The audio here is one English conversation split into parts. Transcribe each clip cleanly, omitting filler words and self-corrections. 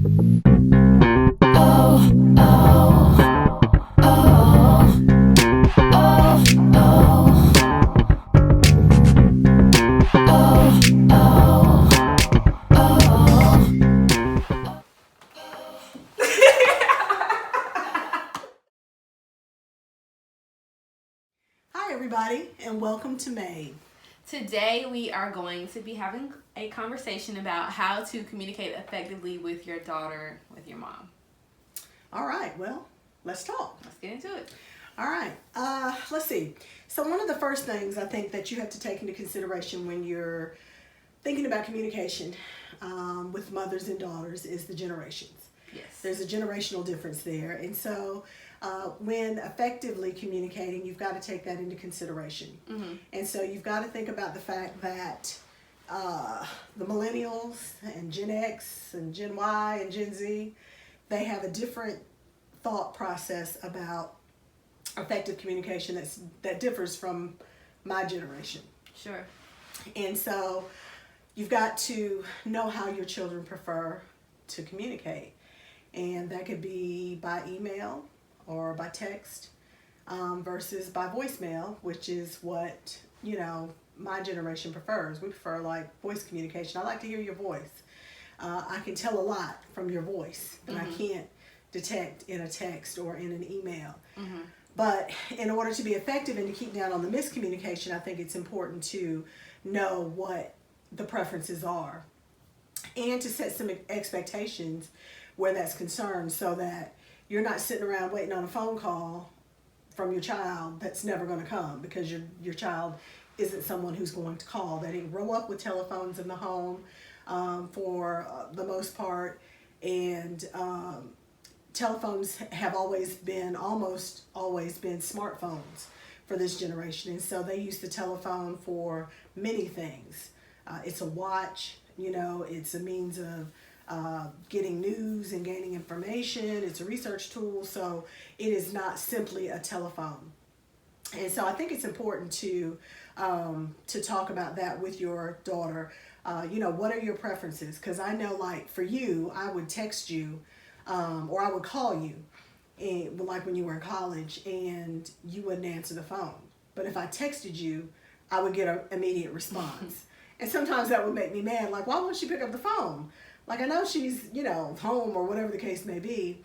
Hi, everybody, and welcome to Made. Today, we are going to be having a conversation about how to communicate effectively with your daughter, with your mom. All right, well, let's talk. Let's get into it. All right, let's see. So, one of the first things I think that you have to take into consideration when you're thinking about communication with mothers and daughters is the generations. Yes. There's a generational difference there. And so, when effectively communicating, you've got to take that into consideration. Mm-hmm. And so, you've got to think about the fact that the millennials and Gen X and Gen Y and Gen Z, they have a different thought process about effective communication that differs from my generation. Sure. And so you've got to know how your children prefer to communicate. And that could be by email or by text versus by voicemail, which is what, my generation prefers. We prefer like voice communication. I like to hear your voice. I can tell a lot from your voice that I can't detect in a text or in an email. Mm-hmm. But in order to be effective and to keep down on the miscommunication, I think it's important to know what the preferences are and to set some expectations where that's concerned so that you're not sitting around waiting on a phone call from your child that's never going to come because your child isn't someone who's going to call. They didn't grow up with telephones in the home for the most part, and telephones have almost always been smartphones for this generation, and so they use the telephone for many things. It's a watch, it's a means of getting news and gaining information. It's a research tool, so it is not simply a telephone. And so I think it's important to talk about that with your daughter. What are your preferences? Because I know, like for you, I would text you or I would call you, and like when you were in college, and you wouldn't answer the phone. But if I texted you, I would get an immediate response. And sometimes that would make me mad. Like, why won't she pick up the phone? Like, I know she's, home or whatever the case may be.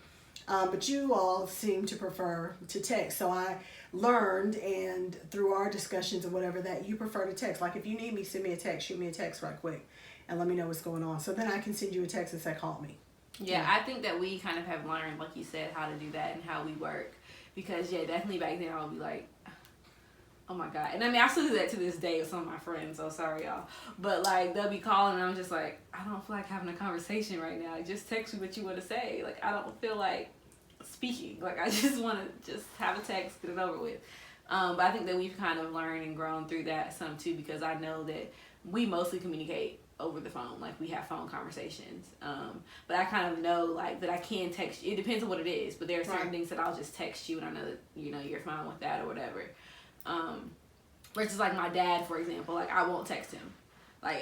But you all seem to prefer to text. So I learned, and through our discussions or whatever, that you prefer to text. Like, if you need me, send me a text, shoot me a text right quick, and let me know what's going on. So then I can send you a text and say, call me. Yeah, I think that we kind of have learned, like you said, how to do that and how we work. Because, definitely back then I would be like, oh my God. And I mean, I still do that to this day with some of my friends, so sorry, y'all. But, like, they'll be calling and I'm just like, I don't feel like having a conversation right now. Just text me what you want to say. Like, I don't feel like speaking. Like, I just want to just have a text, get it over with. But I think that we've kind of learned and grown through that some, too, because I know that we mostly communicate over the phone. Like, we have phone conversations. But I kind of know, like, that I can text you. It depends on what it is. But there are certain things that I'll just text you and I know that, you're fine with that or whatever. Versus like my dad, for example, like I won't text him. Like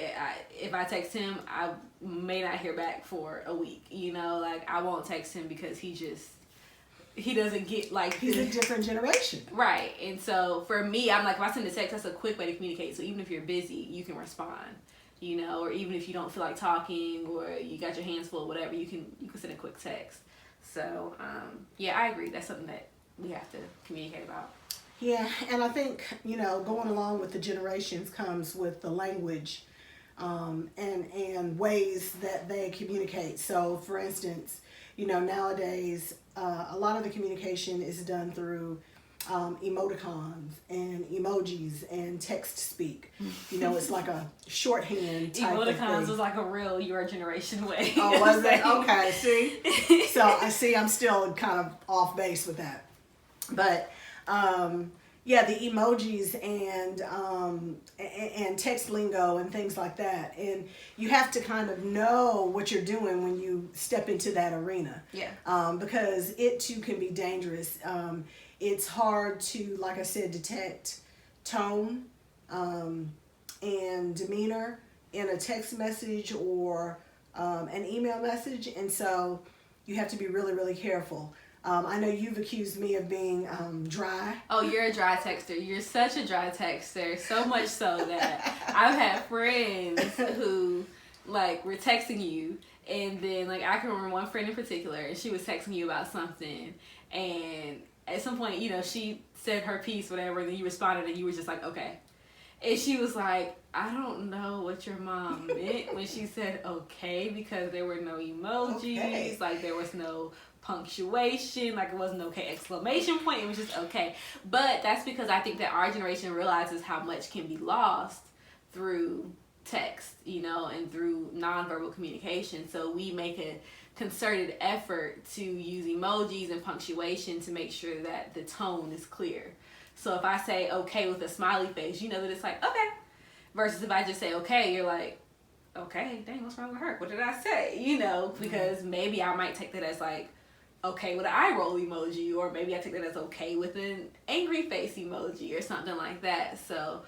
if I text him, I may not hear back for a week. Like I won't text him because he doesn't get like he's a different generation, right? And so for me, I'm like, if I send a text, that's a quick way to communicate. So even if you're busy, you can respond. Or even if you don't feel like talking or you got your hands full, whatever, you can send a quick text. So I agree. That's something that we have to communicate about. Yeah, and I think, going along with the generations comes with the language and ways that they communicate. So, for instance, nowadays, a lot of the communication is done through emoticons and emojis and text speak. It's like a shorthand type of thing. Emoticons was like a real your generation way. Oh, was it? Okay, see? So, I see I'm still kind of off base with that. But the emojis and text lingo and things like that, and you have to kind of know what you're doing when you step into that arena. Yeah. Because it too can be dangerous. It's hard to, like I said, detect tone and demeanor in a text message or an email message, and so you have to be really, really careful. I know you've accused me of being dry. Oh, you're a dry texter. You're such a dry texter. So much so that I've had friends who, like, were texting you, and then, like, I can remember one friend in particular, and she was texting you about something, and at some point, you know, she said her piece, whatever, and then you responded, and you were just like, okay. And she was like, I don't know what your mom meant when she said okay, because there were no emojis, Okay. like, there was no punctuation, like it wasn't okay exclamation point, it was just okay. But that's because I think that our generation realizes how much can be lost through text, you know, and through nonverbal communication. So we make a concerted effort to use emojis and punctuation to make sure that the tone is clear. So if I say okay with a smiley face, you know that it's like okay, versus if I just say okay, you're like, okay, dang, what's wrong with her? What did I say? You know, because maybe I might take that as like okay with an eye roll emoji, or maybe I take that as okay with an angry face emoji or something like that. So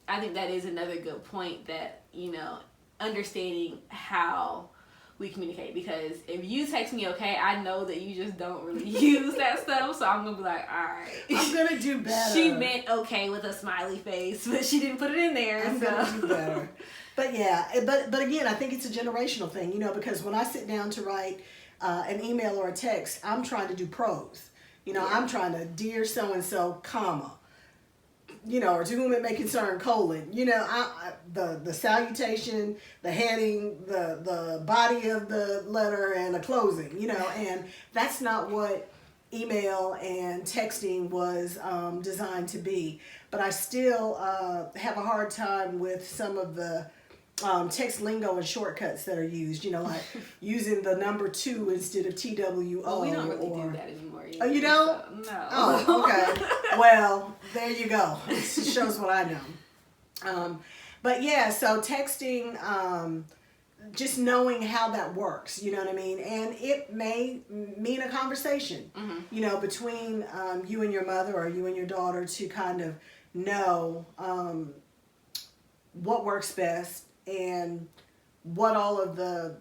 I think that is another good point, that, you know, understanding how we communicate, because if you text me okay, I know that you just don't really use that stuff, so I'm gonna be like, all right, I'm gonna do better. She meant okay with a smiley face, but she didn't put it in there. I'm gonna do better. But yeah, but again, I think it's a generational thing, you know, because when I sit down to write an email or a text, I'm trying to do prose. You know, I'm trying to, dear so and so, comma, you know, or to whom it may concern, colon. You know, the salutation, the heading, the body of the letter, and the closing. You know, and that's not what email and texting was designed to be. But I still have a hard time with some of the text lingo and shortcuts that are used, you know, like using the number 2 instead of TWO. Well, we don't really do that anymore. Oh, you don't? So, no. Oh, okay. Well, there you go. It shows what I know. But yeah, so texting, just knowing how that works, you know what I mean? And it may mean a conversation, you know, between you and your mother, or you and your daughter, to kind of know what works best and what all of the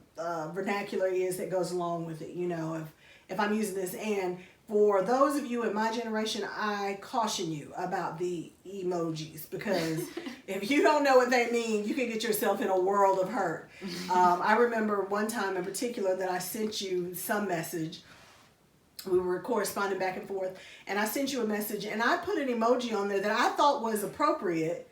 vernacular is that goes along with it, you know, if I'm using this. And for those of you in my generation, I caution you about the emojis, because if you don't know what they mean, you can get yourself in a world of hurt. I remember one time in particular that I sent you some message. We were corresponding back and forth, and I sent you a message, and I put an emoji on there that I thought was appropriate,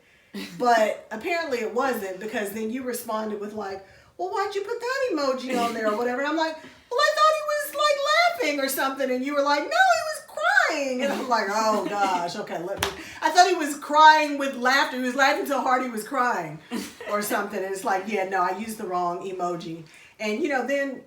but apparently it wasn't, because then you responded with like, well, why'd you put that emoji on there or whatever? And I'm like, well, I thought he was like laughing or something. And you were like, no, he was crying. And I'm like, oh gosh, okay, I thought he was crying with laughter. He was laughing so hard he was crying or something. And it's like, yeah, no, I used the wrong emoji. And, you know, then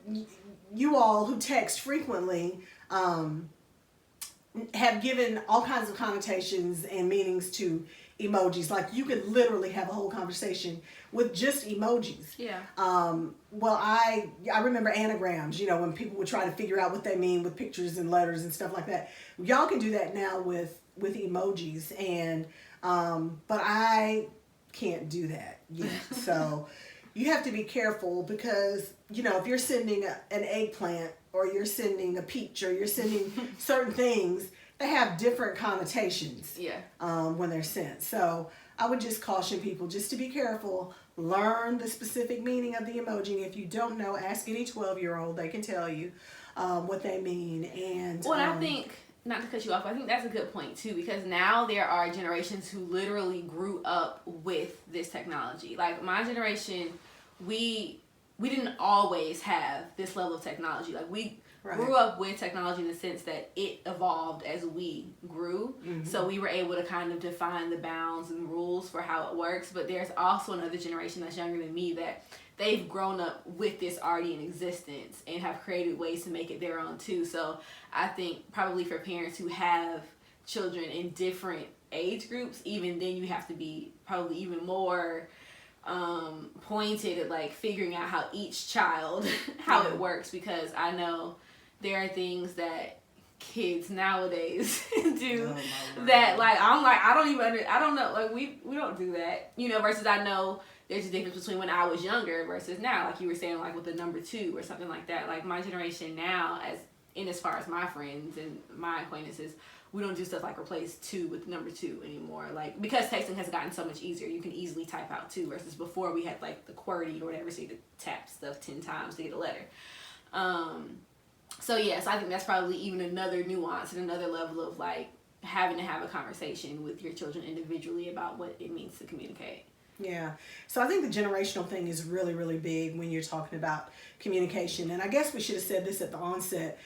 you all who text frequently have given all kinds of connotations and meanings to emojis. Like, you could literally have a whole conversation with just emojis. Yeah. Well, I remember anagrams, you know, when people would try to figure out what they mean with pictures and letters and stuff like that. Y'all can do that now with emojis, and but I can't do that yet. So you have to be careful, because, you know, if you're sending an eggplant, or you're sending a peach, or you're sending certain things, they have different connotations when they're sent. So I would just caution people just to be careful. Learn the specific meaning of the emoji. If you don't know, ask any 12-year-old. They can tell you what they mean. And well, I think, not to cut you off, I think that's a good point too, because now there are generations who literally grew up with this technology. Like my generation, we didn't always have this level of technology. Like we grew up with technology in the sense that it evolved as we grew. Mm-hmm. So we were able to kind of define the bounds and rules for how it works. But there's also another generation that's younger than me that they've grown up with this already in existence and have created ways to make it their own too. So I think probably for parents who have children in different age groups, even then you have to be probably even more pointed at like figuring out how each child how it works, because I know there are things that kids nowadays do that like I'm like I don't know, like we don't do that, you know, versus I know there's a difference between when I was younger versus now, like you were saying, like with the number 2 or something like that. Like my generation now, as far as my friends and my acquaintances, we don't do stuff like replace 2 with number 2 anymore. Like, because texting has gotten so much easier, you can easily type out 2 versus before we had like the QWERTY or whatever, so you could tap stuff 10 times to get a letter. So yes, I think that's probably even another nuance and another level of like having to have a conversation with your children individually about what it means to communicate. Yeah. So I think the generational thing is really, really big when you're talking about communication. And I guess we should have said this at the onset,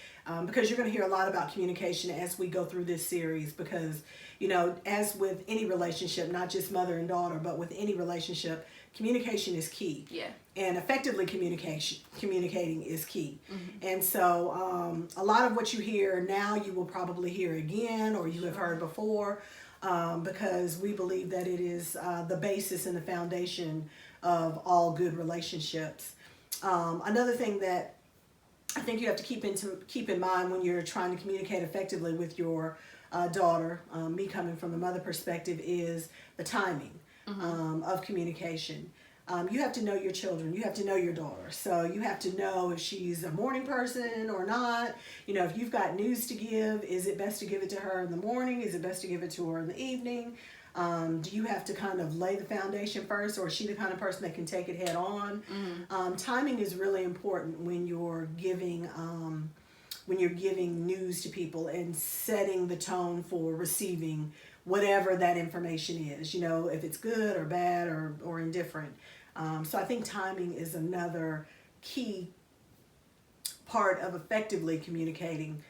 because you're going to hear a lot about communication as we go through this series, because, you know, as with any relationship, not just mother and daughter, but with any relationship, communication is key. Yeah. And effectively communicating is key. Mm-hmm. And so a lot of what you hear now, you will probably hear again, or you have heard before. Because we believe that it is the basis and the foundation of all good relationships. Another thing that I think you have to keep in mind when you're trying to communicate effectively with your daughter, me coming from the mother perspective, is the timing of communication. You have to know your children. You have to know your daughter. So you have to know if she's a morning person or not. You know, if you've got news to give, is it best to give it to her in the morning? Is it best to give it to her in the evening? Do you have to kind of lay the foundation first, or is she the kind of person that can take it head on? Timing is really important when you're giving news to people and setting the tone for receiving whatever that information is. You know, if it's good or bad or indifferent. So I think timing is another key part of effectively communicating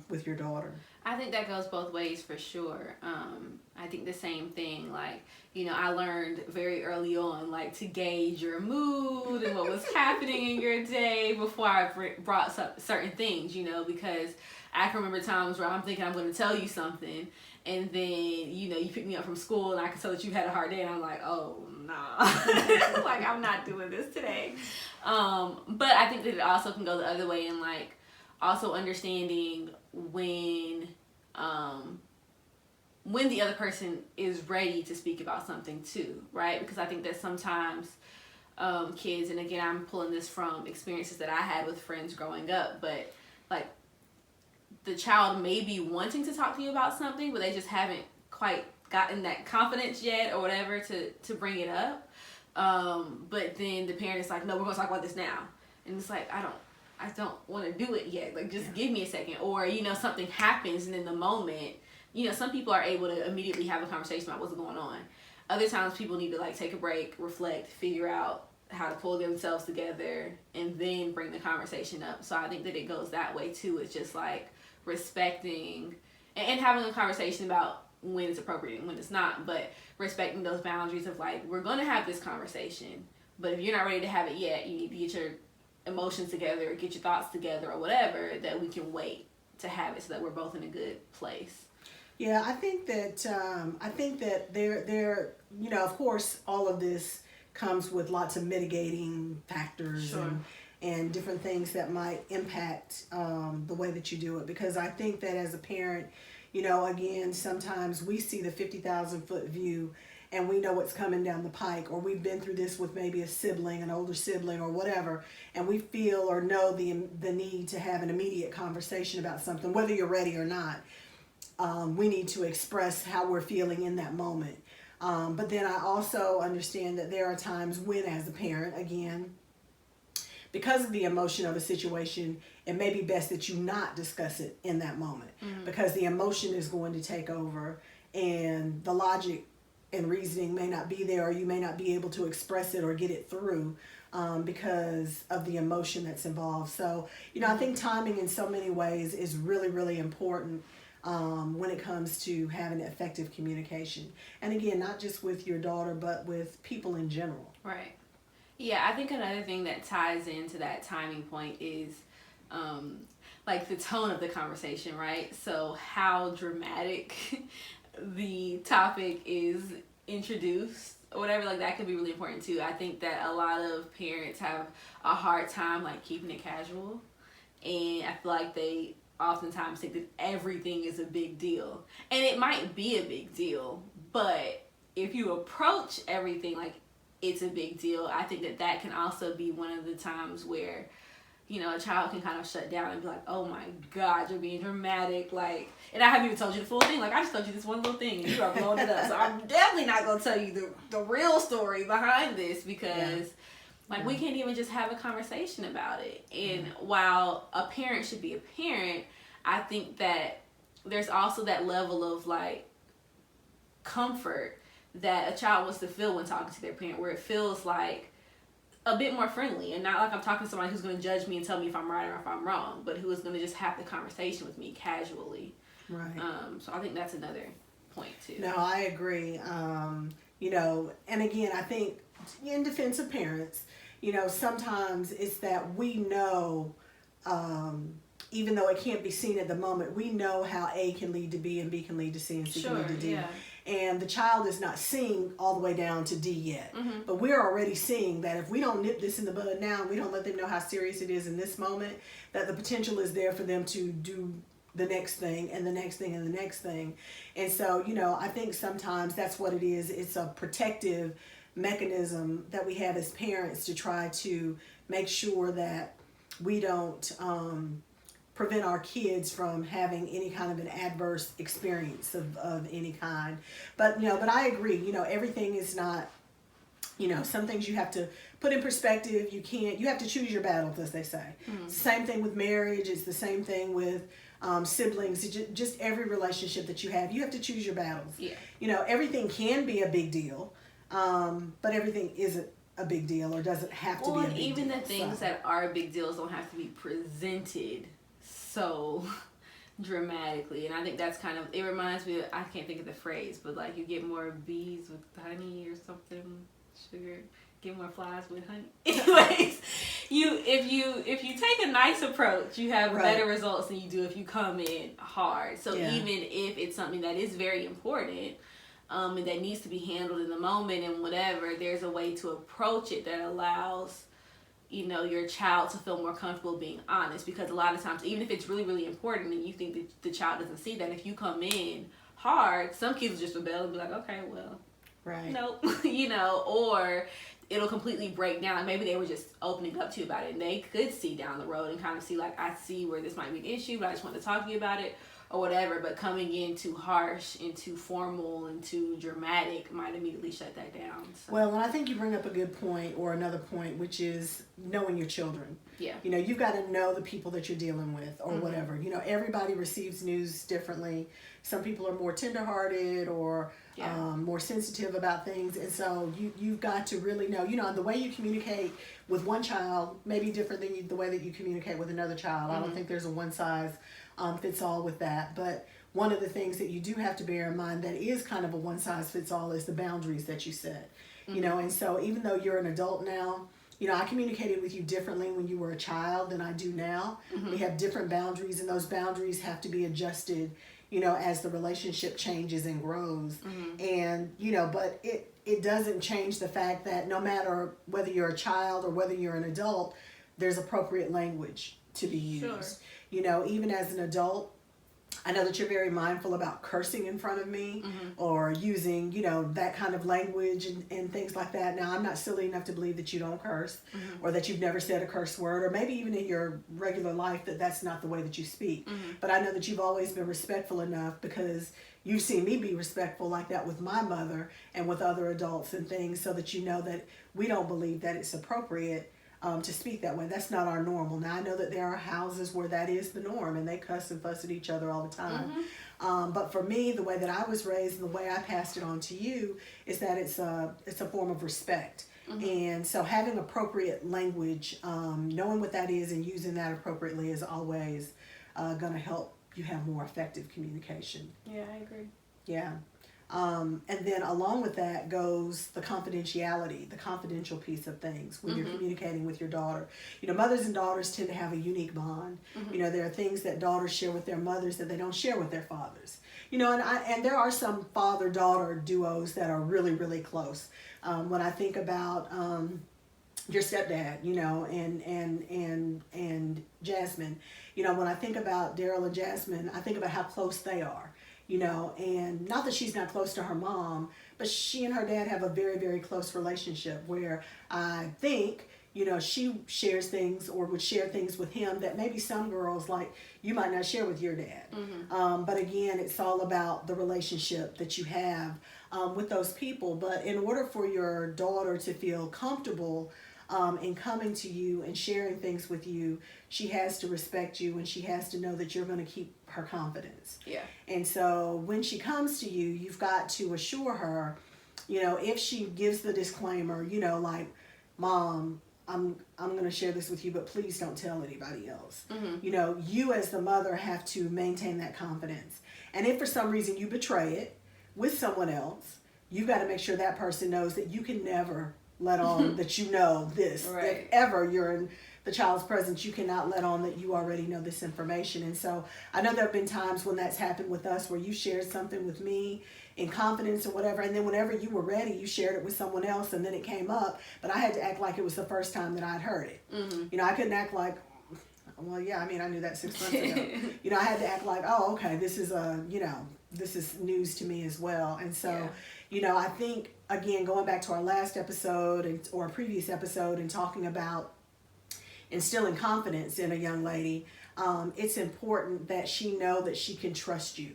with your daughter. I think that goes both ways for sure. I think the same thing, like, you know, I learned very early on, like, to gauge your mood and what was happening in your day before I brought up certain things, you know, because I can remember times where I'm thinking I'm going to tell you something, and then, you know, you pick me up from school and I can tell that you had a hard day, and I'm like, oh, nah, like, I'm not doing this today. But I think that it also can go the other way, and, like, also understanding when the other person is ready to speak about something too, right? Because I think that sometimes kids, and again, I'm pulling this from experiences that I had with friends growing up, but like the child may be wanting to talk to you about something, but they just haven't quite gotten that confidence yet or whatever to bring it up. But then the parent is like, no, we're going to talk about this now. And it's like, I don't want to do it yet. Like, just give me a second. Or, you know, something happens, and in the moment, you know, some people are able to immediately have a conversation about what's going on. Other times people need to, like, take a break, reflect, figure out how to pull themselves together, and then bring the conversation up. So I think that it goes that way too. It's just like respecting and having a conversation about when it's appropriate and when it's not, but respecting those boundaries of like, we're going to have this conversation, but if you're not ready to have it yet, you need to get your emotions together, or get your thoughts together, or whatever, that we can wait to have it so that we're both in a good place. Yeah, I think that there you know, of course, all of this comes with lots of mitigating factors. Sure. And different things that might impact the way that you do it. Because I think that as a parent, you know, again, sometimes we see the 50,000-foot view and we know what's coming down the pike, or we've been through this with maybe a sibling, an older sibling or whatever, and we feel or know the need to have an immediate conversation about something, whether you're ready or not. We need to express how we're feeling in that moment. But then I also understand that there are times when, as a parent, again, because of the emotion of a situation, it may be best that you not discuss it in that moment, because the emotion is going to take over and the logic and reasoning may not be there, or you may not be able to express it or get it through because of the emotion that's involved. So, you know, I think timing in so many ways is really, really important when it comes to having effective communication. And again, not just with your daughter, but with people in general. Right. Yeah, I think another thing that ties into that timing point is like the tone of the conversation, right? So how dramatic the topic is introduced or whatever, like that could be really important too. I think that a lot of parents have a hard time like keeping it casual, and I feel like they oftentimes think that everything is a big deal, and it might be a big deal, but if you approach everything like it's a big deal. I think that that can also be one of the times where, you know, a child can kind of shut down and be like, oh my God, you're being dramatic. Like, and I haven't even told you the full thing. Like, I just told you this one little thing and you are blowing it up. So I'm definitely not going to tell you the real story behind this because, like, we can't even just have a conversation about it. And while a parent should be a parent, I think that there's also that level of, like, comfort that a child wants to feel when talking to their parent, where it feels like a bit more friendly and not like I'm talking to somebody who's going to judge me and tell me if I'm right or if I'm wrong, but who is going to just have the conversation with me casually. Right. So I think that's another point too. No, I agree. You know, and again, I think in defense of parents, you know, sometimes it's that we know, even though it can't be seen at the moment, we know how A can lead to B and B can lead to C and C can lead to D. Yeah. And the child is not seeing all the way down to D yet. Mm-hmm. But we're already seeing that if we don't nip this in the bud now, we don't let them know how serious it is in this moment, that the potential is there for them to do the next thing and the next thing and the next thing. And so, you know, I think sometimes that's what it is. It's a protective mechanism that we have as parents to try to make sure that we don't prevent our kids from having any kind of an adverse experience of any kind. But, you know, but I agree, you know, everything is not, you know, some things you have to put in perspective. You have to choose your battles, as they say. Mm-hmm. It's the same thing with marriage. It's the same thing with siblings. Just every relationship that you have to choose your battles. Yeah. You know, everything can be a big deal, but everything isn't a big deal or doesn't have to be a big deal. Well, even the things that are big deals don't have to be presented so dramatically. And I think that's kind of, it reminds me of, I can't think of the phrase, but like you get more bees with honey or something, sugar, get more flies with honey. Anyways, if you take a nice approach, you have better results than you do if you come in hard. So even if it's something that is very important, and that needs to be handled in the moment and whatever, there's a way to approach it that allows, you know, your child to feel more comfortable being honest. Because a lot of times, even if it's really, really important and you think that the child doesn't see that, if you come in hard, some kids will just rebel and be like, okay, well, nope, you know, or it'll completely break down. Maybe they were just opening up to you about it and they could see down the road and kind of see, like, I see where this might be an issue, but I just want to talk to you about it or whatever. But coming in too harsh and too formal and too dramatic might immediately shut that down. So. Well, and I think you bring up a good point, or another point, which is knowing your children. Yeah. You know, you've got to know the people that you're dealing with or whatever. You know, everybody receives news differently. Some people are more tenderhearted or more sensitive about things. And so you've got to really know, you know, the way you communicate with one child may be different than the way that you communicate with another child. I don't think there's a one size fits all with that. But one of the things that you do have to bear in mind that is kind of a one size fits all is the boundaries that you set. You know, and so even though you're an adult now, you know, I communicated with you differently when you were a child than I do now. We have different boundaries, and those boundaries have to be adjusted, you know, as the relationship changes and grows. And, you know, but it doesn't change the fact that no matter whether you're a child or whether you're an adult, there's appropriate language to be used. Sure. You know, even as an adult, I know that you're very mindful about cursing in front of me or using, you know, that kind of language and things like that. Now, I'm not silly enough to believe that you don't curse or that you've never said a curse word, or maybe even in your regular life that that's not the way that you speak. But I know that you've always been respectful enough because you've seen me be respectful like that with my mother and with other adults and things, so that you know that we don't believe that it's appropriate to speak that way. That's not our normal. Now, I know that there are houses where that is the norm and they cuss and fuss at each other all the time. But for me, the way that I was raised and the way I passed it on to you is that it's a form of respect. And so having appropriate language, knowing what that is and using that appropriately is always going to help you have more effective communication. Yeah, I agree. Yeah. And then along with that goes the confidentiality, the confidential piece of things when you're communicating with your daughter. You know, mothers and daughters tend to have a unique bond. You know, there are things that daughters share with their mothers that they don't share with their fathers. You know, and there are some father-daughter duos that are really, really close. When I think about your stepdad, you know, and Jasmine, you know, when I think about Daryl and Jasmine, I think about how close they are. You know, and not that she's not close to her mom, but she and her dad have a very, very close relationship where I think, she shares things or would share things with him that maybe some girls, like, you might not share with your dad. But again, it's all about the relationship that you have with those people. But in order for your daughter to feel comfortable in coming to you and sharing things with you, she has to respect you, and she has to know that you're going to keep her confidence. Yeah. And so when she comes to you, you've got to assure her, if she gives the disclaimer, like, Mom, I'm going to share this with you, but please don't tell anybody else. You as the mother have to maintain that confidence. And if for some reason you betray it with someone else, you've got to make sure that person knows that you can never let on that you know this. Right. If ever you're in the child's presence, you cannot let on that you already know this information. And so I know there have been times when that's happened with us, where you shared something with me in confidence or whatever, and then whenever you were ready, you shared it with someone else, and then it came up, but I had to act like it was the first time that I'd heard it. I couldn't act like, well, yeah, I mean, I knew that 6 months ago. I had to act like, oh, okay, this is this is news to me as well. And so, I think, again, going back to our last episode or a previous episode and talking about instilling confidence in a young lady, it's important that she know that she can trust you.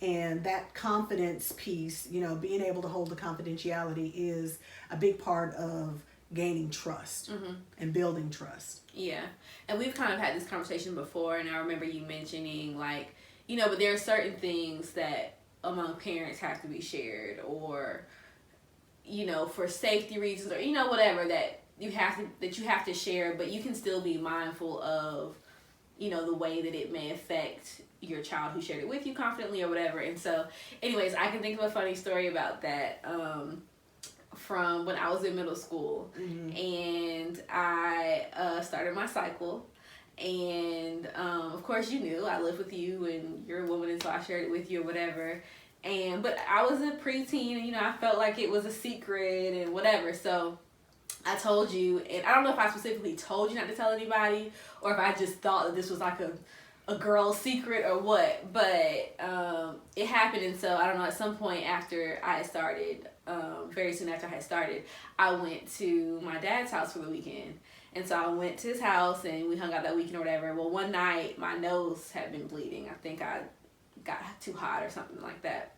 And that confidence piece, being able to hold the confidentiality is a big part of gaining trust and building trust. Yeah. And we've kind of had this conversation before, and I remember you mentioning, like, but there are certain things that among parents have to be shared, or, for safety reasons, or, whatever, that you have to share, but you can still be mindful of, the way that it may affect your child who shared it with you confidently or whatever. And so, anyways, I can think of a funny story about that from when I was in middle school. And I started my cycle. And, of course, you knew I lived with you, and you're a woman, and so I shared it with you or whatever. But I was a preteen, and, I felt like it was a secret and whatever. So I told you, and I don't know if I specifically told you not to tell anybody, or if I just thought that this was like a girl's secret or what, but it happened. And so I don't know, at some point after I had started, very soon after I had started, I went to my dad's house for the weekend. And so I went to his house, and we hung out that weekend or whatever. Well, one night my nose had been bleeding. I think I got too hot or something like that.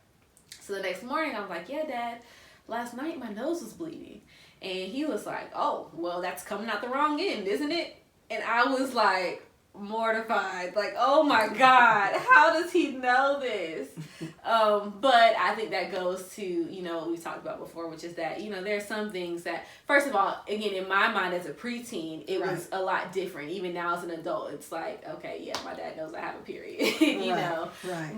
So the next morning I was like, yeah, Dad, last night my nose was bleeding. And he was like, oh, well, that's coming out the wrong end, isn't it? And I was like mortified, like, oh my God, how does he know this? But I think that goes to, what we talked about before, which is that, there are some things that, first of all, again, in my mind as a preteen, it was a lot different. Even now as an adult, it's like, okay, yeah, my dad knows I have a period, you know? Right.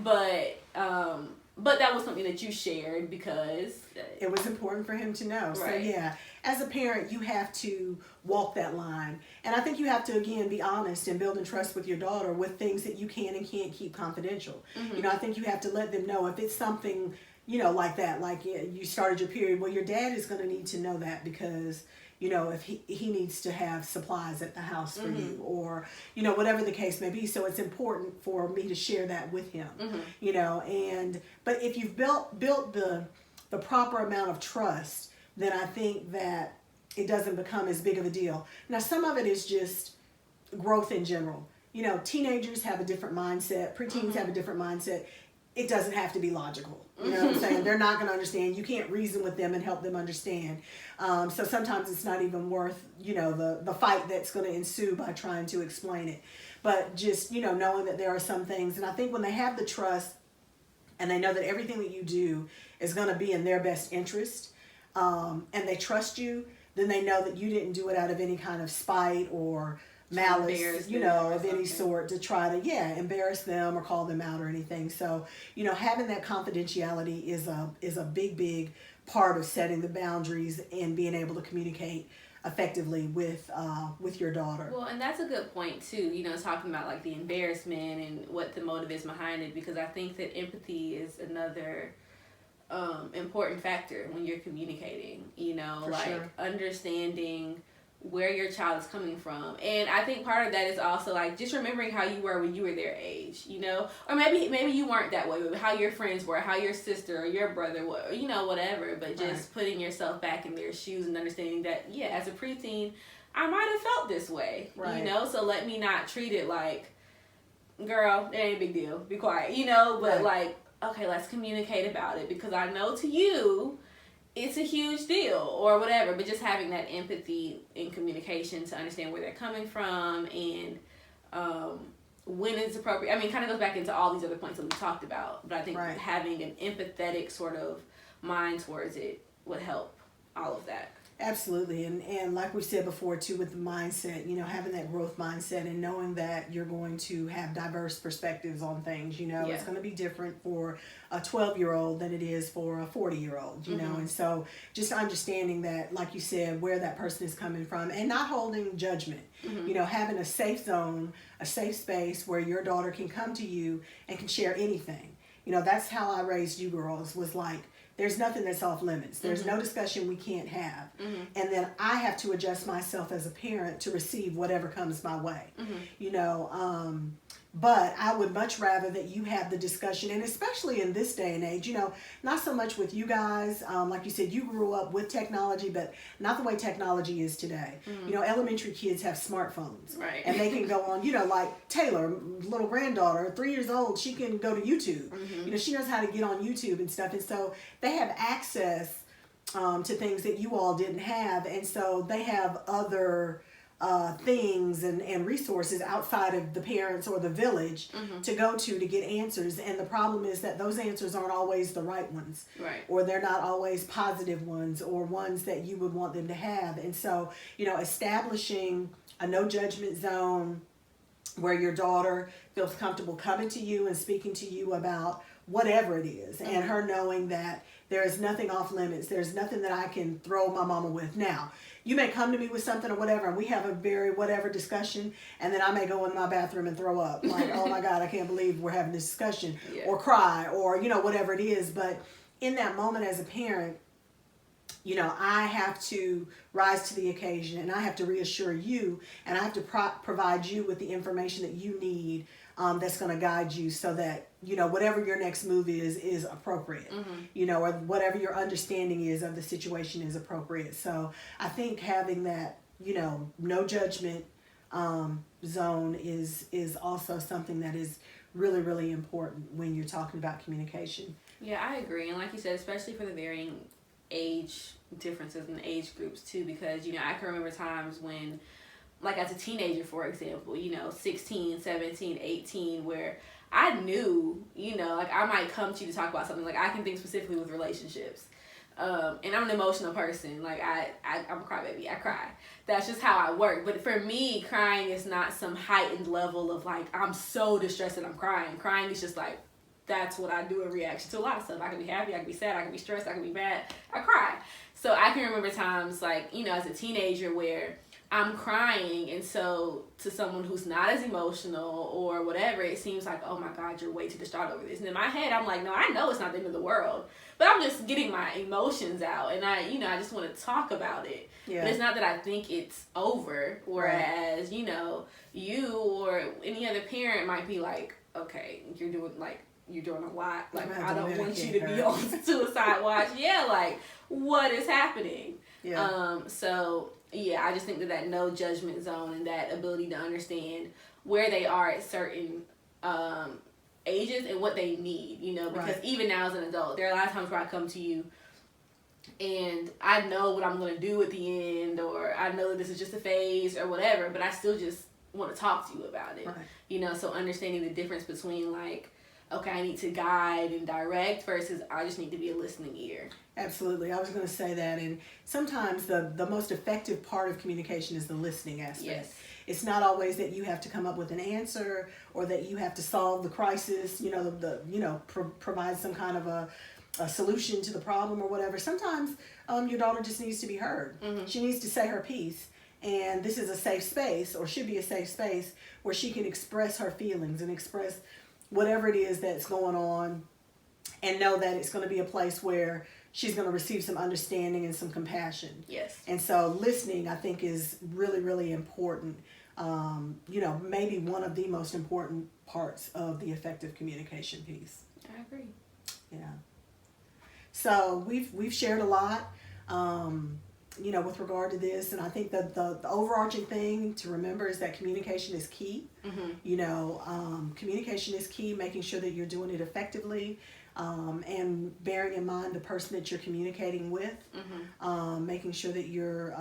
But that was something that you shared because it was important for him to know. Right. So yeah, as a parent, you have to walk that line. And I think you have to, again, be honest and build trust with your daughter with things that you can and can't keep confidential. I think you have to let them know if it's something, like that, like you started your period, well, your dad is going to need to know that because, if he needs to have supplies at the house for you, or, whatever the case may be. So it's important for me to share that with him, but if you've built the proper amount of trust, then I think that it doesn't become as big of a deal. Now, some of it is just growth in general. Teenagers have a different mindset. Preteens have a different mindset. It doesn't have to be logical. You know what I'm saying? They're not going to understand. You can't reason with them and help them understand. So sometimes it's not even worth, the fight that's going to ensue by trying to explain it. But just, knowing that there are some things. And I think when they have the trust and they know that everything that you do is going to be in their best interest, and they trust you, then they know that you didn't do it out of any kind of spite or malice, of any sort to try to, embarrass them or call them out or anything. So, having that confidentiality is a big, big part of setting the boundaries and being able to communicate effectively with your daughter. Well, and that's a good point too, talking about like the embarrassment and what the motive is behind it, because I think that empathy is another important factor when you're communicating, For sure. understanding where your child is coming from. And I think part of that is also like just remembering how you were when you were their age, you know, or maybe you weren't that way, but how your friends were, how your sister or your brother were, you know, whatever, but just putting yourself back in their shoes and understanding that, yeah, as a preteen, I might have felt this way, you know, so let me not treat it like, girl, it ain't a big deal, be quiet, you know, but like, okay, let's communicate about it, because I know to you it's a huge deal or whatever, but just having that empathy in communication to understand where they're coming from and when it's appropriate. I mean, it kind of goes back into all these other points that we talked about, but I think having an empathetic sort of mind towards it would help all of that. Absolutely. And like we said before too, with the mindset, you know, having that growth mindset and knowing that you're going to have diverse perspectives on things, you know, it's going to be different for a 12-year-old than it is for a 40-year-old, you know, and so just understanding that, like you said, where that person is coming from and not holding judgment, you know, having a safe zone, a safe space where your daughter can come to you and can share anything. You know, that's how I raised you girls, was like, there's nothing that's off limits. There's no discussion we can't have. And then I have to adjust myself as a parent to receive whatever comes my way. You know, but I would much rather that you have the discussion, and especially in this day and age, you know, not so much with you guys. Like you said, you grew up with technology, but not the way technology is today. You know, elementary kids have smartphones. And they can go on, you know, like Taylor, little granddaughter, 3 years old, she can go to YouTube. You know, she knows how to get on YouTube and stuff. And so they have access to things that you all didn't have. And so they have other things and resources outside of the parents or the village to go to get answers. And the problem is that those answers aren't always the right ones, or they're not always positive ones or ones that you would want them to have. And so, you know, establishing a no judgment zone where your daughter feels comfortable coming to you and speaking to you about whatever it is, and her knowing that there is nothing off limits. There's nothing that I can throw my mama with. Now, you may come to me with something or whatever, and we have a very whatever discussion, and then I may go in my bathroom and throw up. Like, oh my God, I can't believe we're having this discussion, or cry, or, you know, whatever it is. But in that moment as a parent, you know, I have to rise to the occasion, and I have to reassure you, and I have to provide you with the information that you need that's going to guide you so that, you know, whatever your next move is appropriate, you know, or whatever your understanding is of the situation is appropriate. So I think having that, you know, no judgment zone is also something that is really, really important when you're talking about communication. Yeah, I agree. And like you said, especially for the varying age differences in age groups too, because, you know, I can remember times when, like as a teenager, for example, you know, 16, 17, 18, where I knew, you know, like I might come to you to talk about something. Like I can think specifically with relationships. And I'm an emotional person. Like I'm a crybaby. I cry. That's just how I work. But for me, crying is not some heightened level of like, I'm so distressed that I'm crying. Crying is just like, that's what I do in reaction to a lot of stuff. I can be happy, I can be sad, I can be stressed, I can be mad. I cry. So I can remember times like, you know, as a teenager where I'm crying, and so to someone who's not as emotional or whatever, it seems like, oh my God, you're way too distraught over this. And in my head, I'm like, no, I know it's not the end of the world, but I'm just getting my emotions out, and I just want to talk about it. Yeah. But it's not that I think it's over, whereas, you know, you or any other parent might be like, okay, you're doing a lot. Like, I don't want you to be on suicide watch. Yeah, like, what is happening? Yeah. So, yeah, I just think that no judgment zone and that ability to understand where they are at certain ages and what they need, you know, because even now as an adult, there are a lot of times where I come to you and I know what I'm going to do at the end, or I know that this is just a phase or whatever, but I still just want to talk to you about it, you know, so understanding the difference between like, okay, I need to guide and direct versus I just need to be a listening ear. Absolutely. I was going to say that. And sometimes the most effective part of communication is the listening aspect. Yes. It's not always that you have to come up with an answer or that you have to solve the crisis, you know, provide some kind of a solution to the problem or whatever. Sometimes your daughter just needs to be heard. She needs to say her piece. And this is a safe space, or should be a safe space, where she can express her feelings and express whatever it is that's going on, and know that it's going to be a place where she's going to receive some understanding and some compassion. Yes. And so listening, I think, is really, really important. You know, maybe one of the most important parts of the effective communication piece. I agree. Yeah. So we've shared a lot, you know, with regard to this, and I think that the overarching thing to remember is that communication is key. Mm-hmm. You know, communication is key, making sure that you're doing it effectively, and bearing in mind the person that you're communicating with, making sure that you're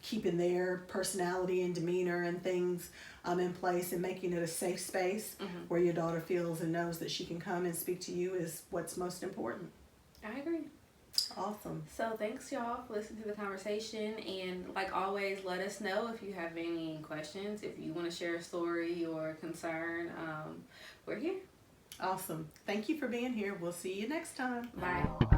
keeping their personality and demeanor and things in place, and making it a safe space where your daughter feels and knows that she can come and speak to you is what's most important. I agree. Awesome. So thanks y'all for listening to the conversation, and like always, let us know if you have any questions, if you want to share a story or concern. We're here. Awesome. Thank you for being here. We'll see you next time. Bye.